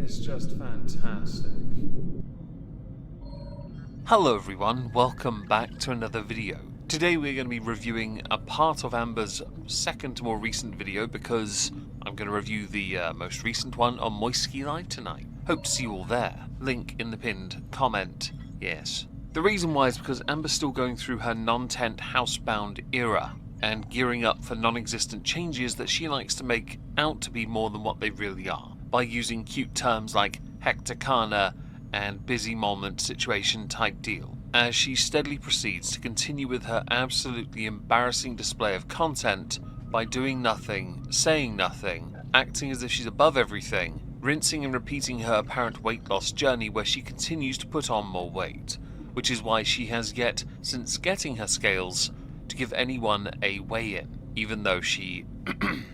is just fantastic. Hello everyone, welcome back to another video. Today we're going to be reviewing a part of Amber's second more recent video because I'm going to review the most recent one on Moistonian tonight. Hope to see you all there. Link in the pinned comment, yes. The reason why is because Amber's still going through her non-tent housebound era and gearing up for non-existent changes that she likes to make out to be more than what they really are, by using cute terms like hecticana and busy moment situation type deal, as she steadily proceeds to continue with her absolutely embarrassing display of content by doing nothing, saying nothing, acting as if she's above everything, rinsing and repeating her apparent weight loss journey where she continues to put on more weight, which is why she has yet, since getting her scales, to give anyone a weigh-in, even though she,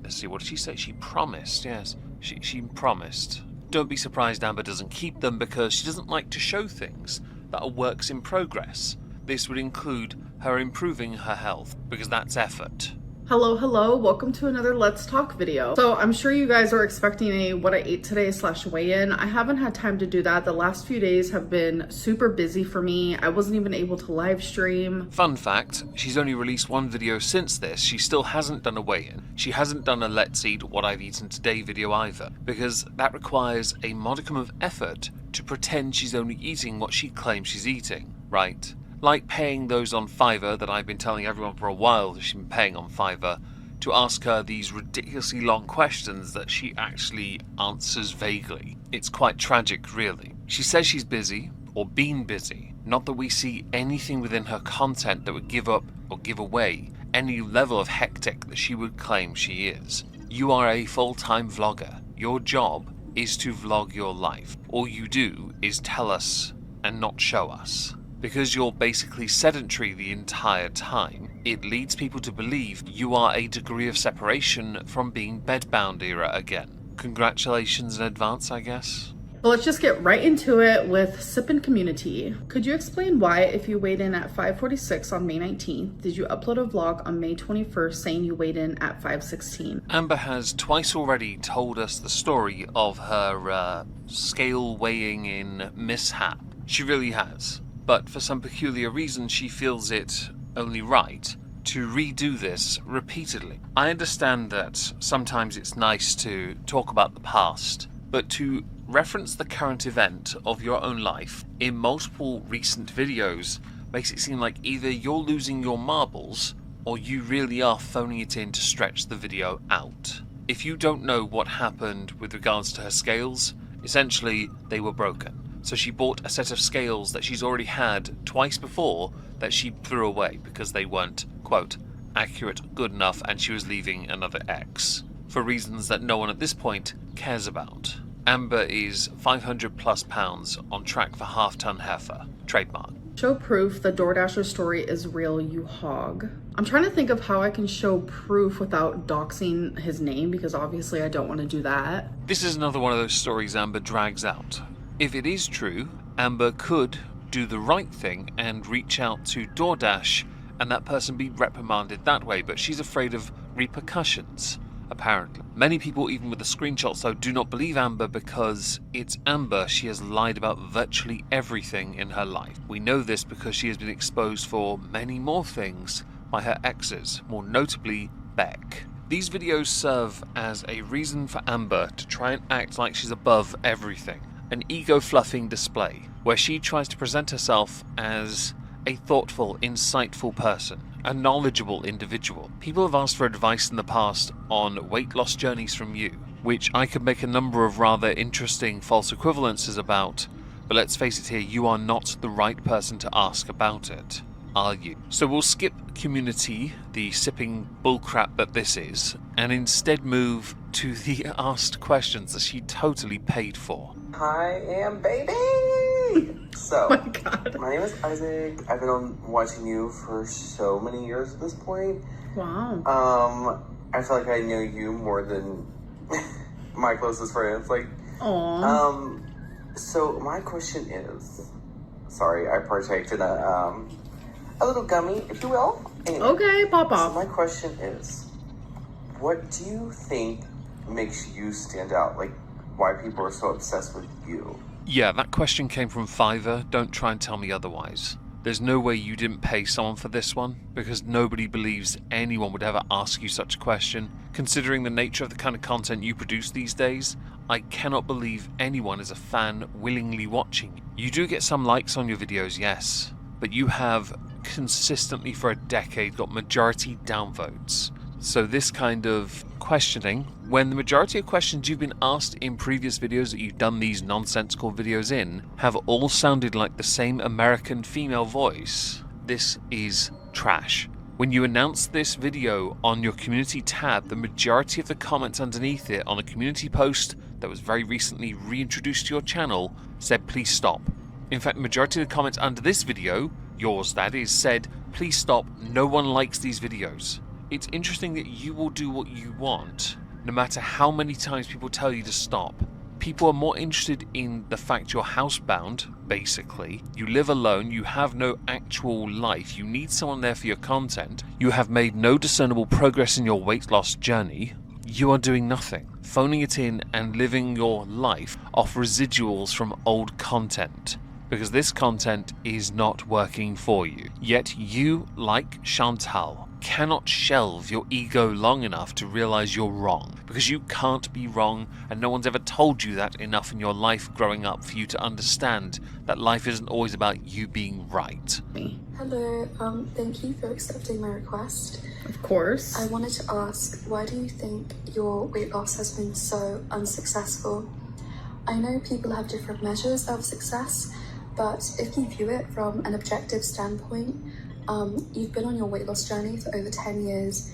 let's see, what did she say? She promised, yes, she promised. Don't be surprised Amber doesn't keep them because she doesn't like to show things that are works in progress. This would include her improving her health, because that's effort. Hello, welcome to another Let's Talk video. So I'm sure you guys are expecting a what I ate today / weigh-in. I haven't had time to do that. The last few days have been super busy for me. I wasn't even able to live stream. Fun fact, she's only released one video since this. She still hasn't done a weigh-in. She hasn't done a Let's Eat What I've Eaten Today video either, because that requires a modicum of effort to pretend she's only eating what she claims she's eating, right? Like paying those on Fiverr that I've been telling everyone for a while that she's been paying on Fiverr to ask her these ridiculously long questions that she actually answers vaguely. It's quite tragic, really. She says she's busy, or been busy. Not that we see anything within her content that would give up or give away any level of hectic that she would claim she is. You are a full-time vlogger. Your job is to vlog your life. All you do is tell us and not show us. Because you're basically sedentary the entire time, it leads people to believe you are a degree of separation from being bedbound era again. Congratulations in advance, I guess. Well, let's just get right into it with Sippin' Community. Could you explain why, if you weighed in at 5:46 on May 19th, did you upload a vlog on May 21st saying you weighed in at 5:16? Amber has twice already told us the story of her scale weighing in mishap. She really has. But for some peculiar reason she feels it only right to redo this repeatedly. I understand that sometimes it's nice to talk about the past, but to reference the current event of your own life in multiple recent videos makes it seem like either you're losing your marbles or you really are phoning it in to stretch the video out. If you don't know what happened with regards to her scales, essentially they were broken. So she bought a set of scales that she's already had twice before that she threw away because they weren't, quote, accurate, good enough, and she was leaving another X, for reasons that no one at this point cares about. Amber is 500+ pounds on track for half-ton heifer. Trademark. Show proof the DoorDasher story is real, you hog. I'm trying to think of how I can show proof without doxing his name, because obviously I don't want to do that. This is another one of those stories Amber drags out. If it is true, Amber could do the right thing and reach out to DoorDash and that person be reprimanded that way, but she's afraid of repercussions, apparently. Many people, even with the screenshots though, do not believe Amber because it's Amber. She has lied about virtually everything in her life. We know this because she has been exposed for many more things by her exes, more notably Beck. These videos serve as a reason for Amber to try and act like she's above everything. An ego-fluffing display, where she tries to present herself as a thoughtful, insightful person, a knowledgeable individual. People have asked for advice in the past on weight loss journeys from you, which I could make a number of rather interesting false equivalences about, but let's face it here, you are not the right person to ask about it, are you? So we'll skip community, the sipping bullcrap that this is, and instead move to the asked questions that she totally paid for. I am baby! So, Oh my God. My name is Isaac. I've been watching you for so many years at this point. Wow. I feel like I know you more than my closest friends. Like, Aww. So my question is, sorry, I partaked in a little gummy, if you will. Anyway, Okay, pop off. so my question is, what do you think makes you stand out? Like, why people are so obsessed with you. Yeah, that question came from Fiverr. Don't try and tell me otherwise. There's no way you didn't pay someone for this one, because nobody believes anyone would ever ask you such a question. Considering the nature of the kind of content you produce these days, I cannot believe anyone is a fan willingly watching. You do get some likes on your videos, yes, but you have consistently for a decade got majority downvotes. So this kind of questioning, when the majority of questions you've been asked in previous videos that you've done these nonsensical videos in have all sounded like the same American female voice, this is trash. When you announced this video on your community tab, the majority of the comments underneath it on a community post that was very recently reintroduced to your channel said please stop. In fact, the majority of the comments under this video, yours that is, said please stop, no one likes these videos. It's interesting that you will do what you want, no matter how many times people tell you to stop. People are more interested in the fact you're housebound, basically. You live alone, you have no actual life, you need someone there for your content, you have made no discernible progress in your weight loss journey, you are doing nothing. Phoning it in and living your life off residuals from old content. Because this content is not working for you. Yet you, like Chantal, cannot shelve your ego long enough to realize you're wrong. Because you can't be wrong, and no one's ever told you that enough in your life growing up for you to understand that life isn't always about you being right. Hello, thank you for accepting my request. Of course. I wanted to ask, why do you think your weight loss has been so unsuccessful? I know people have different measures of success, but if you view it from an objective standpoint, you've been on your weight loss journey for over 10 years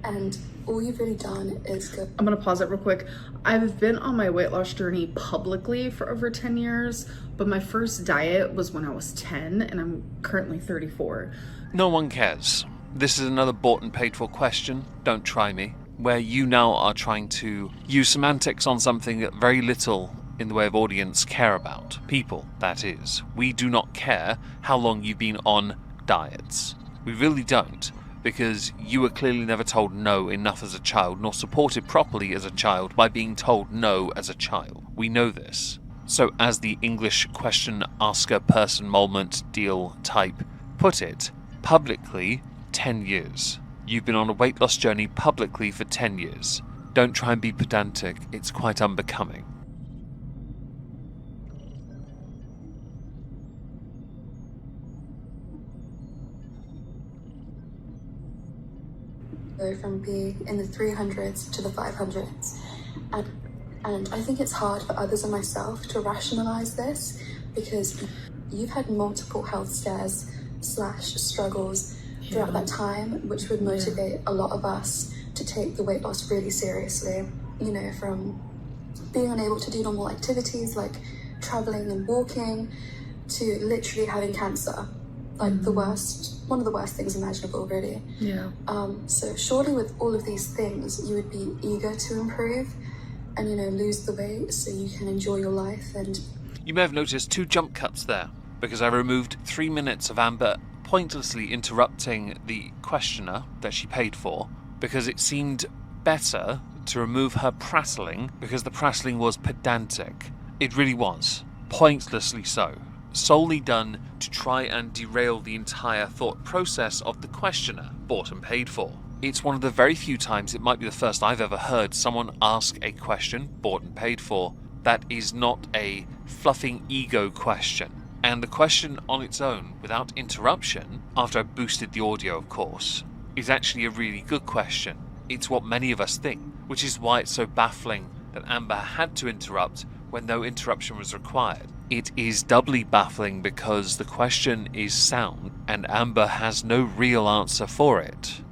and all you've really done is go. I'm gonna pause it real quick. I've been on my weight loss journey publicly for over 10 years, but my first diet was when I was 10 and I'm currently 34. No one cares. This is another bought and paid for question, don't try me, where you now are trying to use semantics on something that very little in the way of audience care about. People, that is. We do not care how long you've been on diets. We really don't, because you were clearly never told no enough as a child, nor supported properly as a child by being told no as a child. We know this. So as the English question asker person moment deal type put it, publicly 10 years. You've been on a weight loss journey publicly for 10 years. Don't try and be pedantic, it's quite unbecoming. Go from being in the 300s to the 500s. And I think it's hard for others and myself to rationalize this because you've had multiple health scares / struggles throughout that time, which would motivate a lot of us to take the weight loss really seriously. You know, from being unable to do normal activities like traveling and walking to literally having cancer. Like one of the worst things imaginable, really. Yeah. So surely with all of these things, you would be eager to improve and, you know, lose the weight so you can enjoy your life. And you may have noticed 2 jump cuts there, because I removed 3 minutes of Amber pointlessly interrupting the questioner that she paid for, because it seemed better to remove her prattling, because the prattling was pedantic. It really was. Pointlessly so. Solely done to try and derail the entire thought process of the questioner, bought and paid for. It's one of the very few times, it might be the first I've ever heard someone ask a question, bought and paid for, that is not a fluffing ego question. And the question on its own, without interruption, after I boosted the audio of course, is actually a really good question. It's what many of us think, which is why it's so baffling that Amber had to interrupt when no interruption was required. It is doubly baffling because the question is sound and Amber has no real answer for it.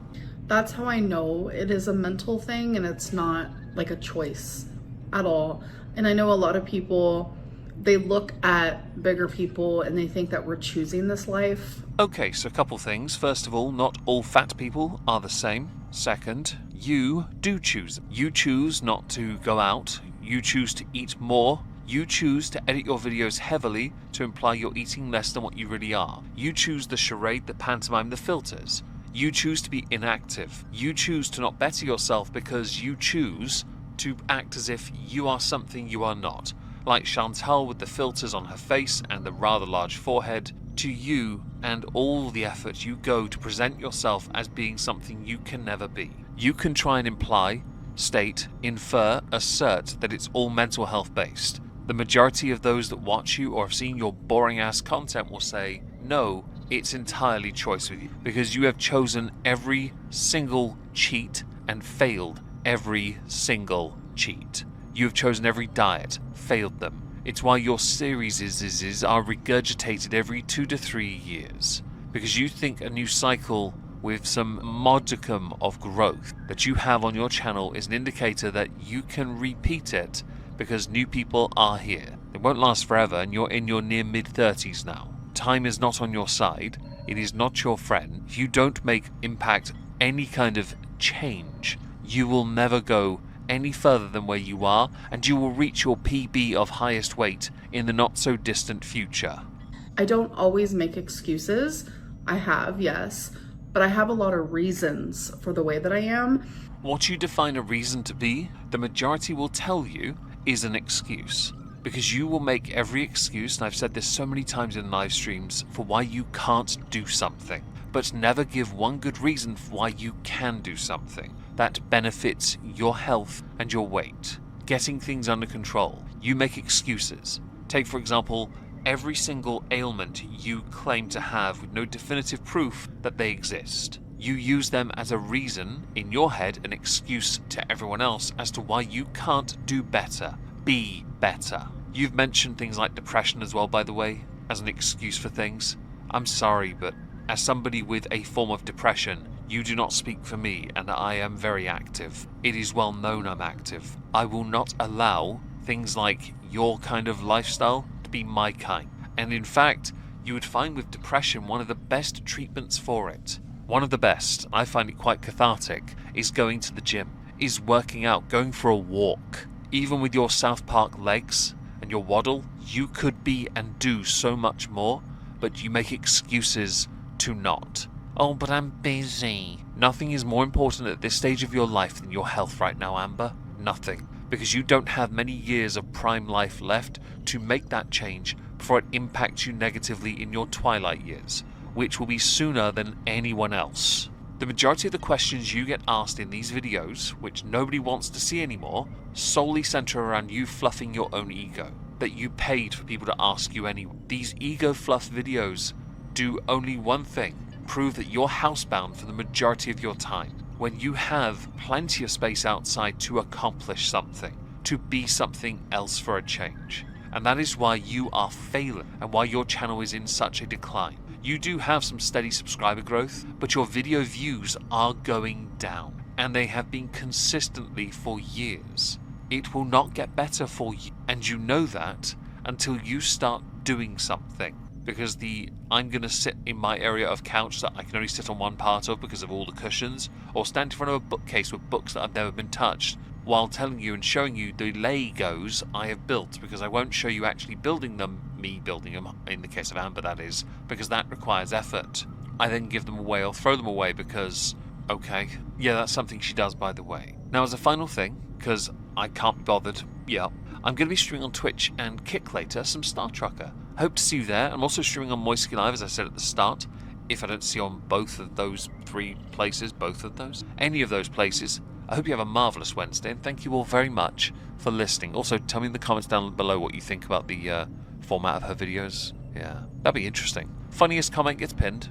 That's how I know it is a mental thing and it's not like a choice at all. And I know a lot of people, they look at bigger people and they think that we're choosing this life. Okay, so a couple things. First of all, not all fat people are the same. Second, you do choose. You choose not to go out. You choose to eat more. You choose to edit your videos heavily to imply you're eating less than what you really are. You choose the charade, the pantomime, the filters. You choose to be inactive. You choose to not better yourself because you choose to act as if you are something you are not. Like Chantal with the filters on her face and the rather large forehead, to you and all the effort you go to present yourself as being something you can never be. You can try and imply, state, infer, assert that it's all mental health based. The majority of those that watch you or have seen your boring ass content will say, no, it's entirely choice with you, because you have chosen every single cheat and failed every single cheat. You have chosen every diet, failed them. It's why your series are regurgitated every 2 to 3 years, because you think a new cycle with some modicum of growth that you have on your channel is an indicator that you can repeat it because new people are here. It won't last forever, and you're in your near mid-30s now. Time is not on your side. It is not your friend. If you don't impact any kind of change, you will never go any further than where you are, and you will reach your PB of highest weight in the not so distant future. I don't always make excuses. I have, yes, but I have a lot of reasons for the way that I am. What you define a reason to be, the majority will tell you is an excuse. Because you will make every excuse, and I've said this so many times in live streams, for why you can't do something, but never give one good reason for why you can do something that benefits your health and your weight. Getting things under control. You make excuses. Take, for example, every single ailment you claim to have with no definitive proof that they exist. You use them as a reason, in your head, an excuse to everyone else as to why you can't do better. Be better. You've mentioned things like depression as well, by the way, as an excuse for things. I'm sorry, but as somebody with a form of depression, you do not speak for me, and I am very active. It is well known I'm active. I will not allow things like your kind of lifestyle to be my kind. And in fact, you would find with depression one of the best treatments for it. One of the best, I find it quite cathartic, is going to the gym, is working out, going for a walk. Even with your South Park legs and your waddle, you could be and do so much more, but you make excuses to not. Oh, but I'm busy. Nothing is more important at this stage of your life than your health right now, Amber. Nothing. Because you don't have many years of prime life left to make that change before it impacts you negatively in your twilight years, which will be sooner than anyone else. The majority of the questions you get asked in these videos, which nobody wants to see anymore, solely center around you fluffing your own ego, that you paid for people to ask you anyway. These ego fluff videos do only one thing: prove that you're housebound for the majority of your time, when you have plenty of space outside to accomplish something, to be something else for a change. And that is why you are failing, and why your channel is in such a decline. You do have some steady subscriber growth, but your video views are going down, and they have been consistently for years. It will not get better for you, and you know that until you start doing something. Because I'm going to sit in my area of couch that I can only sit on one part of because of all the cushions, or stand in front of a bookcase with books that have never been touched, while telling you and showing you the Legos I have built, because I won't show you actually building them, me building them, in the case of Amber that is, because that requires effort. I then give them away or throw them away because, okay, yeah, that's something she does, by the way. Now, as a final thing, because I can't be bothered, yeah, I'm going to be streaming on Twitch and Kick later some Star Trucker. Hope to see you there. I'm also streaming on Moistonian Live, as I said at the start. If I don't see you on both of those three places, any of those places, I hope you have a marvellous Wednesday, and thank you all very much for listening. Also, tell me in the comments down below what you think about the format of her videos. Yeah, that'd be interesting. Funniest comment gets pinned.